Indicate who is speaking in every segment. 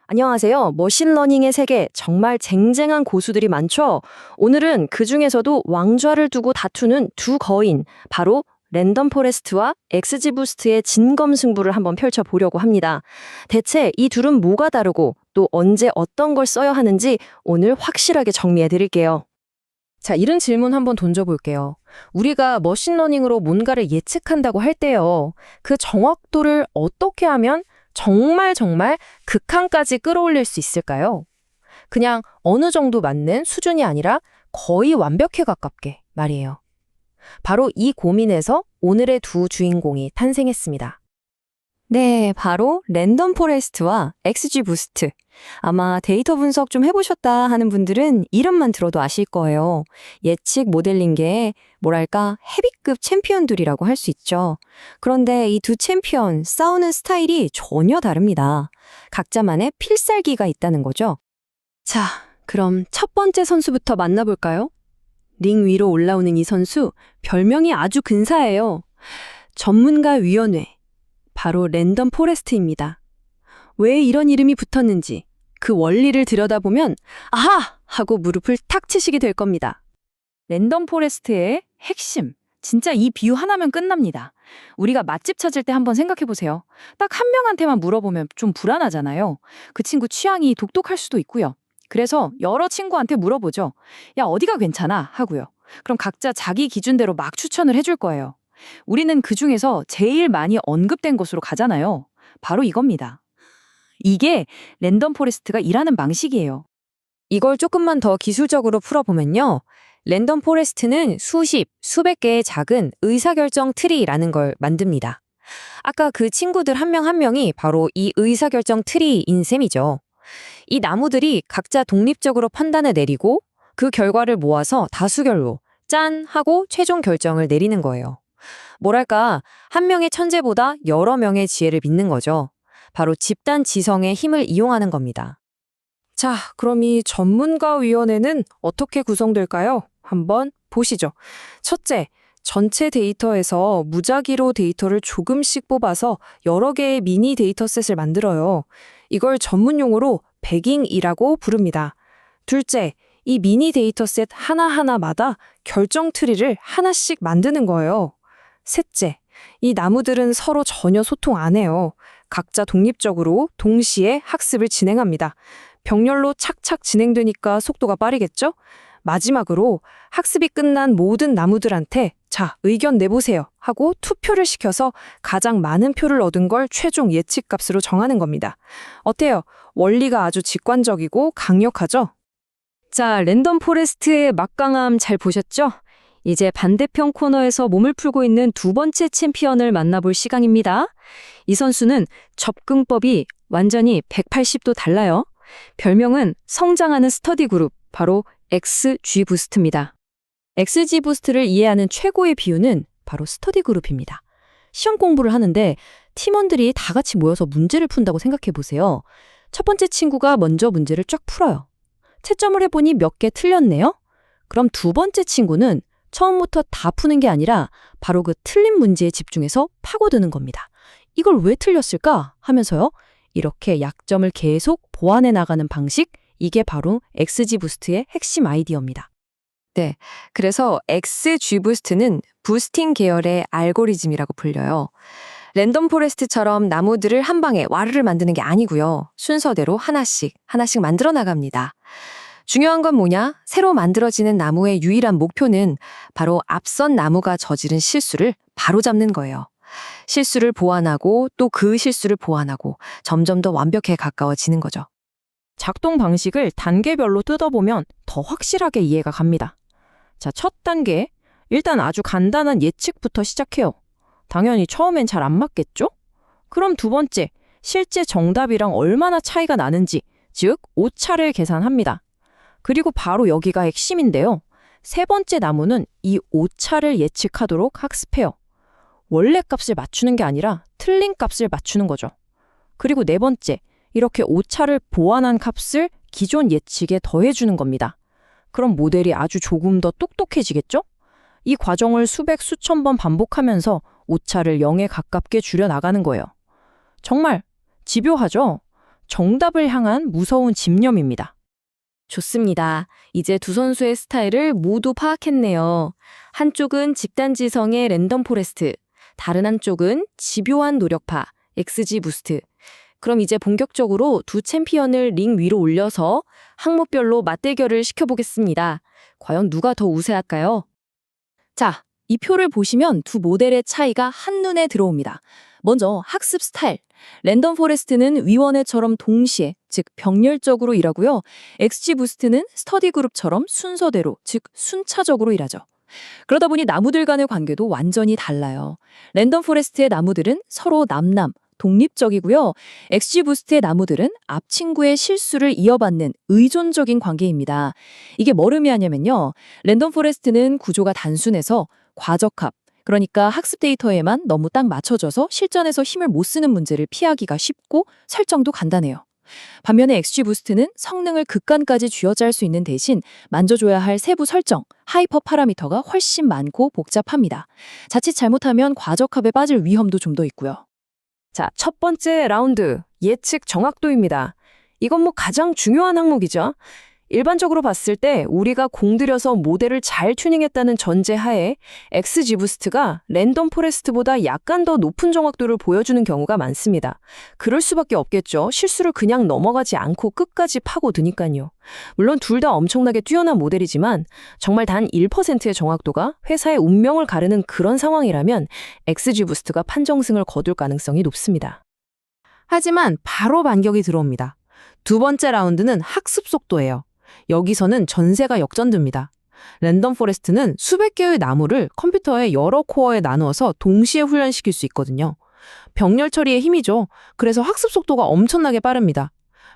Speaker 1: 안녕하세요. 머신러닝의 세계 정말 쟁쟁한 고수들이 많죠? 오늘은 그중에서도 왕좌를 두고 다투는 두 거인, 바로 랜덤 포레스트와 엑스지부스트의 진검승부를 한번 펼쳐보려고 합니다. 대체 이 둘은 뭐가 다르고 또 언제 어떤 걸 써야 하는지 오늘 확실하게 정리해드릴게요.
Speaker 2: 자, 이런 질문 한번 던져볼게요. 우리가 머신러닝으로 뭔가를 예측한다고 할 때요. 그 정확도를 어떻게 하면 정말 극한까지 끌어올릴 수 있을까요? 그냥 어느 정도 맞는 수준이 아니라 거의 완벽에 가깝게 말이에요. 바로 이 고민에서 오늘의 두 주인공이 탄생했습니다.
Speaker 1: 네, 바로 랜덤 포레스트와 XG부스트. 아마 데이터 분석 좀 해보셨다 하는 분들은 이름만 들어도 아실 거예요. 예측 모델링계의 뭐랄까 헤비급 챔피언들이라고 할 수 있죠. 그런데 이 두 챔피언 싸우는 스타일이 전혀 다릅니다. 각자만의 필살기가 있다는 거죠. 자, 그럼 첫 번째 선수부터 만나볼까요? 링 위로 올라오는 이 선수, 별명이 아주 근사해요. 전문가위원회. 바로 랜덤 포레스트입니다. 왜 이런 이름이 붙었는지 그 원리를 들여다보면 아하! 하고 무릎을 탁 치시게 될 겁니다.
Speaker 3: 랜덤 포레스트의 핵심. 진짜 이 비유 하나면 끝납니다. 우리가 맛집 찾을 때 한번 생각해 보세요. 딱 한 명한테만 물어보면 좀 불안하잖아요. 그 친구 취향이 독특할 수도 있고요. 그래서 여러 친구한테 물어보죠. 야, 어디가 괜찮아? 하고요. 그럼 각자 자기 기준대로 막 추천을 해줄 거예요. 우리는 그중에서 제일 많이 언급된 곳으로 가잖아요. 바로 이겁니다. 이게 랜덤 포레스트가 일하는 방식이에요.
Speaker 1: 이걸 조금만 더 기술적으로 풀어보면요. 랜덤 포레스트는 수십, 수백 개의 작은 의사결정 트리라는 걸 만듭니다. 아까 그 친구들 한 명 한 명이 바로 이 의사결정 트리인 셈이죠. 이 나무들이 각자 독립적으로 판단을 내리고 그 결과를 모아서 다수결로 짠! 하고 최종 결정을 내리는 거예요. 뭐랄까, 한 명의 천재보다 여러 명의 지혜를 믿는 거죠. 바로 집단 지성의 힘을 이용하는 겁니다. 자, 그럼 이 전문가위원회는 어떻게 구성될까요? 한번 보시죠. 첫째, 전체 데이터에서 무작위로 데이터를 조금씩 뽑아서 여러 개의 미니 데이터셋을 만들어요. 이걸 전문용어로 배깅이라고 부릅니다. 둘째, 이 미니 데이터셋 하나하나마다 결정 트리를 하나씩 만드는 거예요. 셋째, 이 나무들은 서로 전혀 소통 안 해요. 각자 독립적으로 동시에 학습을 진행합니다. 병렬로 착착 진행되니까 속도가 빠르겠죠? 마지막으로 학습이 끝난 모든 나무들한테 자, 의견 내보세요 하고 투표를 시켜서 가장 많은 표를 얻은 걸 최종 예측값으로 정하는 겁니다. 어때요? 원리가 아주 직관적이고 강력하죠? 자, 랜덤 포레스트의 막강함 잘 보셨죠? 이제 반대편 코너에서 몸을 풀고 있는 두 번째 챔피언을 만나볼 시간입니다. 이 선수는 접근법이 완전히 180도 달라요. 별명은 성장하는 스터디 그룹, 바로 XG부스트입니다. XG부스트를 이해하는 최고의 비유는 바로 스터디 그룹입니다. 시험 공부를 하는데 팀원들이 다 같이 모여서 문제를 푼다고 생각해 보세요. 첫 번째 친구가 먼저 문제를 쫙 풀어요. 채점을 해보니 몇 개 틀렸네요? 그럼 두 번째 친구는 처음부터 다 푸는 게 아니라 바로 그 틀린 문제에 집중해서 파고드는 겁니다. 이걸 왜 틀렸을까 하면서요. 이렇게 약점을 계속 보완해 나가는 방식, 이게 바로 XG부스트의 핵심 아이디어입니다. 네, 그래서 XG부스트는 부스팅 계열의 알고리즘이라고 불려요. 랜덤 포레스트처럼 나무들을 한 방에 와르르 만드는 게 아니고요. 순서대로 하나씩 만들어 나갑니다. 중요한 건 뭐냐? 새로 만들어지는 나무의 유일한 목표는 바로 앞선 나무가 저지른 실수를 바로잡는 거예요. 실수를 보완하고 또 그 실수를 보완하고 점점 더 완벽에 가까워지는 거죠.
Speaker 2: 작동 방식을 단계별로 뜯어보면 더 확실하게 이해가 갑니다. 자, 첫 단계. 일단 아주 간단한 예측부터 시작해요. 당연히 처음엔 잘 안 맞겠죠? 그럼 두 번째, 실제 정답이랑 얼마나 차이가 나는지, 즉 오차를 계산합니다. 그리고 바로 여기가 핵심인데요. 세 번째 나무는 이 오차를 예측하도록 학습해요. 원래 값을 맞추는 게 아니라 틀린 값을 맞추는 거죠. 그리고 네 번째, 이렇게 오차를 보완한 값을 기존 예측에 더해주는 겁니다. 그럼 모델이 아주 조금 더 똑똑해지겠죠? 이 과정을 수백 수천 번 반복하면서 오차를 0에 가깝게 줄여나가는 거예요. 정말 집요하죠? 정답을 향한 무서운 집념입니다.
Speaker 1: 좋습니다. 이제 두 선수의 스타일을 모두 파악했네요. 한쪽은 집단지성의 랜덤 포레스트, 다른 한쪽은 집요한 노력파, XG 부스트. 그럼 이제 본격적으로 두 챔피언을 링 위로 올려서 항목별로 맞대결을 시켜보겠습니다. 과연 누가 더 우세할까요?
Speaker 3: 자, 이 표를 보시면 두 모델의 차이가 한눈에 들어옵니다. 먼저 학습 스타일. 랜덤 포레스트는 위원회처럼 동시에, 즉 병렬적으로 일하고요. XG 부스트는 스터디 그룹처럼 순서대로, 즉 순차적으로 일하죠. 그러다 보니 나무들 간의 관계도 완전히 달라요. 랜덤 포레스트의 나무들은 서로 남남, 독립적이고요. XG 부스트의 나무들은 앞 친구의 실수를 이어받는 의존적인 관계입니다. 이게 뭘 의미하냐면요. 랜덤 포레스트는 구조가 단순해서 과적합, 그러니까 학습 데이터에만 너무 딱 맞춰져서 실전에서 힘을 못 쓰는 문제를 피하기가 쉽고 설정도 간단해요. 반면에 XG 부스트는 성능을 극간까지 쥐어짤 수 있는 대신 만져줘야 할 세부 설정, 하이퍼 파라미터가 훨씬 많고 복잡합니다. 자칫 잘못하면 과적합에 빠질 위험도 좀 더 있고요.
Speaker 2: 자, 첫 번째 라운드, 예측 정확도입니다. 이건 뭐 가장 중요한 항목이죠. 일반적으로 봤을 때 우리가 공들여서 모델을 잘 튜닝했다는 전제하에 XG 부스트가 랜덤 포레스트보다 약간 더 높은 정확도를 보여주는 경우가 많습니다. 그럴 수밖에 없겠죠. 실수를 그냥 넘어가지 않고 끝까지 파고드니까요. 물론 둘 다 엄청나게 뛰어난 모델이지만 정말 단 1%의 정확도가 회사의 운명을 가르는 그런 상황이라면 XG 부스트가 판정승을 거둘 가능성이 높습니다.
Speaker 1: 하지만 바로 반격이 들어옵니다. 두 번째 라운드는 학습 속도예요. 여기서는 전세가 역전됩니다. 랜덤 포레스트는 수백 개의 나무를 컴퓨터의 여러 코어에 나누어서 동시에 훈련시킬 수 있거든요. 병렬 처리의 힘이죠. 그래서 학습 속도가 엄청나게 빠릅니다.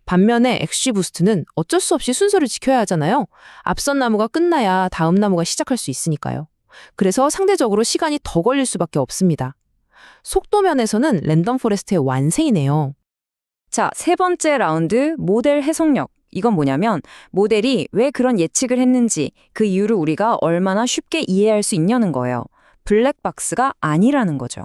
Speaker 1: 반면에 XG 부스트는 어쩔 수 없이 순서를 지켜야 하잖아요. 앞선 나무가 끝나야 다음 나무가 시작할 수 있으니까요. 그래서 상대적으로 시간이 더 걸릴 수밖에 없습니다. 속도 면에서는 랜덤 포레스트의 완승이네요.
Speaker 4: 자, 세 번째 라운드 모델 해석력. 이건 뭐냐면 모델이 왜 그런 예측을 했는지 그 이유를 우리가 얼마나 쉽게 이해할 수 있냐는 거예요. 블랙박스가 아니라는 거죠.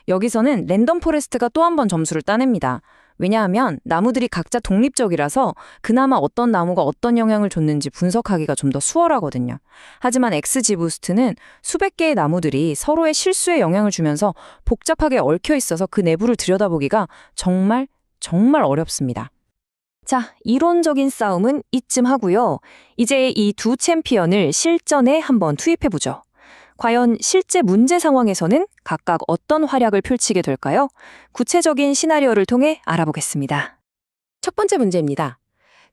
Speaker 4: 여기서는 랜덤 포레스트가 또 한 번 점수를 따냅니다. 왜냐하면 나무들이 각자 독립적이라서 그나마 어떤 나무가 어떤 영향을 줬는지 분석하기가 좀 더 수월하거든요. 하지만 XG 부스트는 수백 개의 나무들이 서로의 실수에 영향을 주면서 복잡하게 얽혀 있어서 그 내부를 들여다보기가 정말 어렵습니다. 자, 이론적인 싸움은 이쯤 하고요. 이제 이 두 챔피언을 실전에 한번 투입해보죠. 과연 실제 문제 상황에서는 각각 어떤 활약을 펼치게 될까요? 구체적인 시나리오를 통해 알아보겠습니다.
Speaker 1: 첫 번째 문제입니다.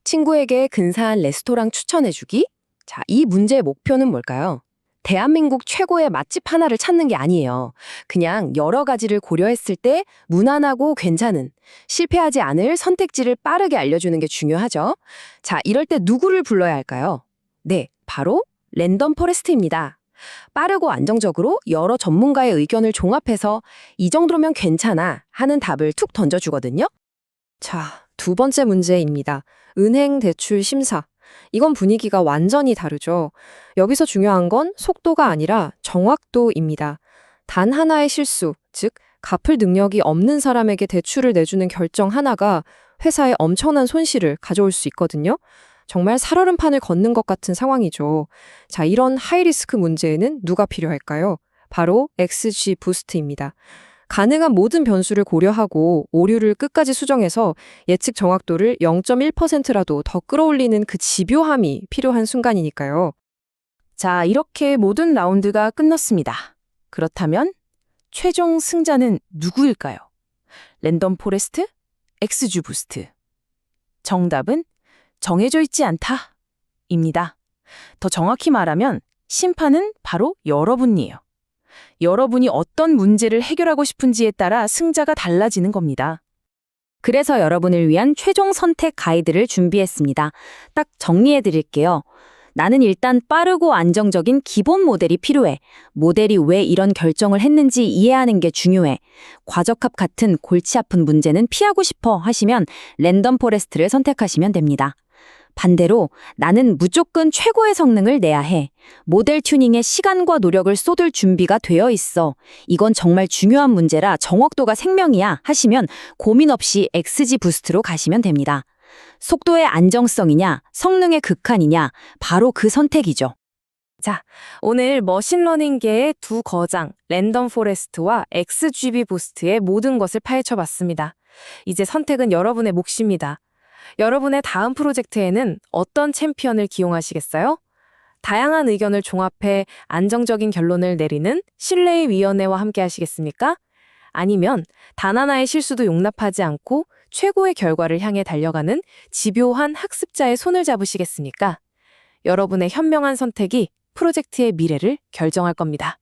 Speaker 1: 친구에게 근사한 레스토랑 추천해주기? 자, 이 문제의 목표는 뭘까요? 대한민국 최고의 맛집 하나를 찾는 게 아니에요. 그냥 여러 가지를 고려했을 때 무난하고 괜찮은, 실패하지 않을 선택지를 빠르게 알려주는 게 중요하죠. 자, 이럴 때 누구를 불러야 할까요? 네, 바로 랜덤 포레스트입니다. 빠르고 안정적으로 여러 전문가의 의견을 종합해서 이 정도면 괜찮아 하는 답을 툭 던져주거든요. 자, 두 번째 문제입니다. 은행 대출 심사. 이건 분위기가 완전히 다르죠. 여기서 중요한 건 속도가 아니라 정확도입니다. 단 하나의 실수, 즉 갚을 능력이 없는 사람에게 대출을 내주는 결정 하나가 회사에 엄청난 손실을 가져올 수 있거든요. 정말 살얼음판을 걷는 것 같은 상황이죠. 자, 이런 하이리스크 문제에는 누가 필요할까요? 바로 XG 부스트입니다. 가능한 모든 변수를 고려하고 오류를 끝까지 수정해서 예측 정확도를 0.1%라도 더 끌어올리는 그 집요함이 필요한 순간이니까요.
Speaker 2: 자, 이렇게 모든 라운드가 끝났습니다. 그렇다면 최종 승자는 누구일까요? 랜덤 포레스트? XG 부스트? 정답은 정해져 있지 않다. 입니다. 더 정확히 말하면 심판은 바로 여러분이에요. 여러분이 어떤 문제를 해결하고 싶은지에 따라 승자가 달라지는 겁니다.
Speaker 4: 그래서 여러분을 위한 최종 선택 가이드를 준비했습니다. 딱 정리해 드릴게요. 나는 일단 빠르고 안정적인 기본 모델이 필요해. 모델이 왜 이런 결정을 했는지 이해하는 게 중요해. 과적합 같은 골치 아픈 문제는 피하고 싶어 하시면 랜덤 포레스트를 선택하시면 됩니다. 반대로 나는 무조건 최고의 성능을 내야 해. 모델 튜닝에 시간과 노력을 쏟을 준비가 되어 있어. 이건 정말 중요한 문제라 정확도가 생명이야 하시면 고민 없이 XG 부스트로 가시면 됩니다. 속도의 안정성이냐, 성능의 극한이냐, 바로 그 선택이죠.
Speaker 1: 오늘 머신러닝계의 두 거장, 랜덤 포레스트와 XGB 부스트의 모든 것을 파헤쳐봤습니다. 이제 선택은 여러분의 몫입니다. 여러분의 다음 프로젝트에는 어떤 챔피언을 기용하시겠어요? 다양한 의견을 종합해 안정적인 결론을 내리는 신뢰의 위원회와 함께 하시겠습니까? 아니면 단 하나의 실수도 용납하지 않고 최고의 결과를 향해 달려가는 집요한 학습자의 손을 잡으시겠습니까? 여러분의 현명한 선택이 프로젝트의 미래를 결정할 겁니다.